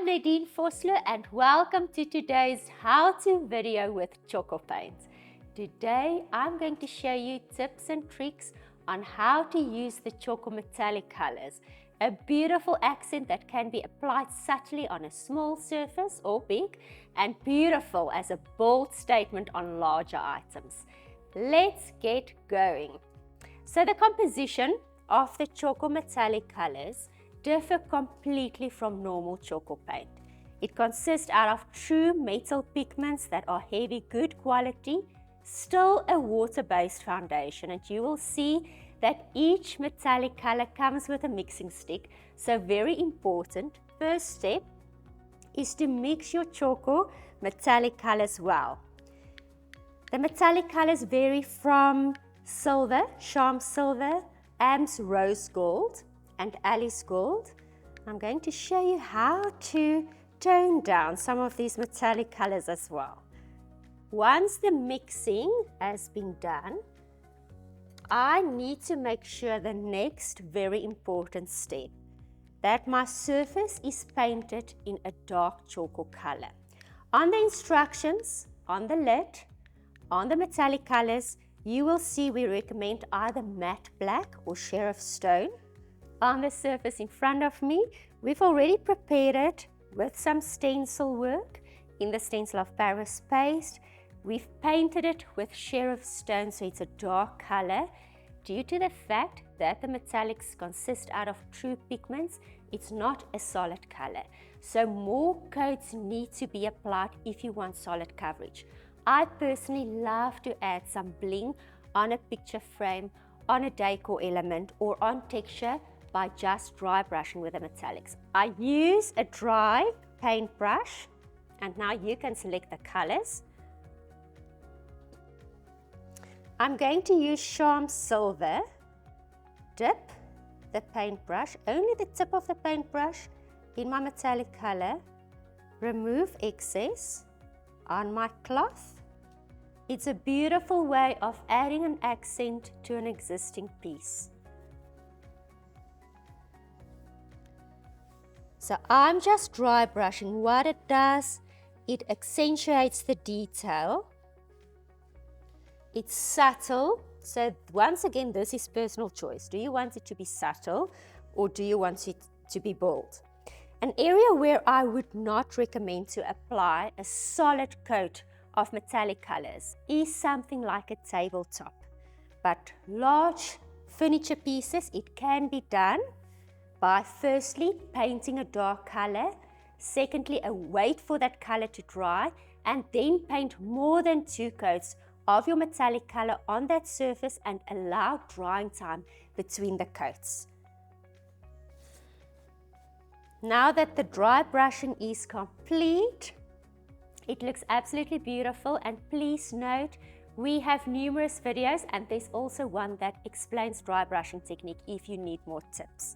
Nadine Vosloo and welcome to today's how-to video with Tjhoko Paint. Today I'm going to show you tips and tricks on how to use the Tjhoko metallic colors, a beautiful accent that can be applied subtly on a small surface or big, and beautiful as a bold statement on larger items. Let's get going. So the composition of the Tjhoko metallic colors differ completely from normal Tjhoko paint. It consists out of true metal pigments that are heavy, good quality, still a water-based foundation, and you will see that each metallic color comes with a mixing stick. So very important, first step is to mix your Tjhoko metallic colors well. The metallic colors vary from silver, sham silver, Am's rose gold, and Alice gold. I'm going to show you how to tone down some of these metallic colors as well. Once the mixing has been done, I need to make sure the next very important step that my surface is painted in a dark Tjhoko color. On the instructions, on the lid, on the metallic colors, you will see we recommend either matte black or sheriff stone. On the surface in front of me, we've already prepared it with some stencil work in the Stencil of Paris paste. We've painted it with sheriff stone, so it's a dark color. Due to the fact that the metallics consist out of true pigments, it's not a solid color. So more coats need to be applied if you want solid coverage. I personally love to add some bling on a picture frame, on a decor element, or on texture by just dry brushing with the metallics. I use a dry paintbrush, and now you can select the colors. I'm going to use sham silver, dip the paintbrush, only the tip of the paintbrush in my metallic color, remove excess on my cloth. It's a beautiful way of adding an accent to an existing piece. So I'm just dry brushing. What it does, it accentuates the detail. It's subtle. So once again, this is personal choice. Do you want it to be subtle or do you want it to be bold? An area where I would not recommend to apply a solid coat of metallic colors is something like a tabletop. But large furniture pieces, it can be done by firstly painting a dark color, secondly wait for that color to dry, and then paint more than 2 coats of your metallic color on that surface and allow drying time between the coats. Now that the dry brushing is complete, it looks absolutely beautiful, and please note we have numerous videos and there's also one that explains dry brushing technique if you need more tips.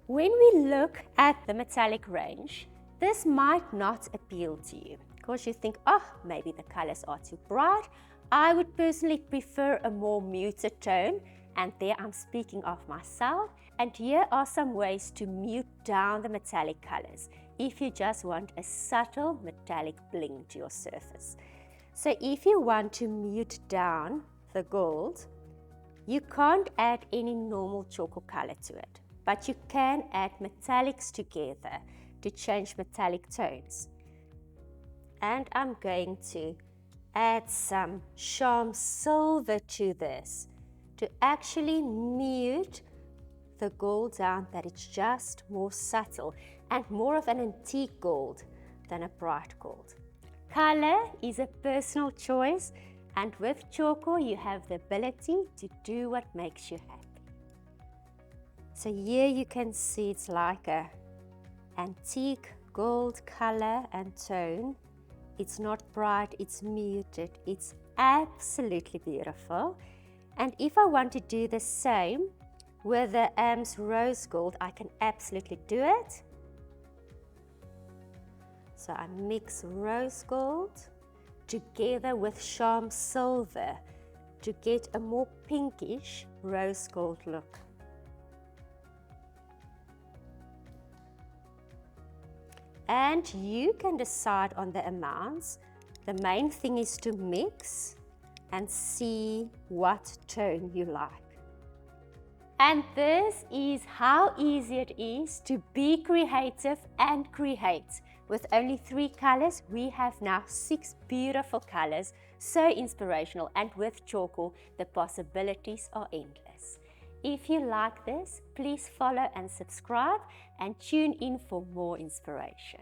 When we look at the metallic range, this might not appeal to you because you think, oh, maybe the colors are too bright. I would personally prefer a more muted tone, and there I'm speaking of myself. And here are some ways to mute down the metallic colors if you just want a subtle metallic bling to your surface. So if you want to mute down the gold, you can't add any normal Tjhoko color to it, but you can add metallics together to change metallic tones. And I'm going to add some sham silver to this to actually mute the gold down, that it's just more subtle and more of an antique gold than a bright gold. Color is a personal choice, and with Tjhoko you have the ability to do what makes you happy. So here you can see it's like a antique gold color and tone. It's not bright, it's muted, it's absolutely beautiful. And if I want to do the same with the Am's rose gold, I can absolutely do it. So I mix rose gold together with sham silver to get a more pinkish rose gold look. And you can decide on the amounts. The main thing is to mix and see what tone you like. And this is how easy it is to be creative and create. With only 3 colors, we have now 6 beautiful colors, so inspirational, and with Tjhoko, the possibilities are endless. If you like this, please follow and subscribe and tune in for more inspiration.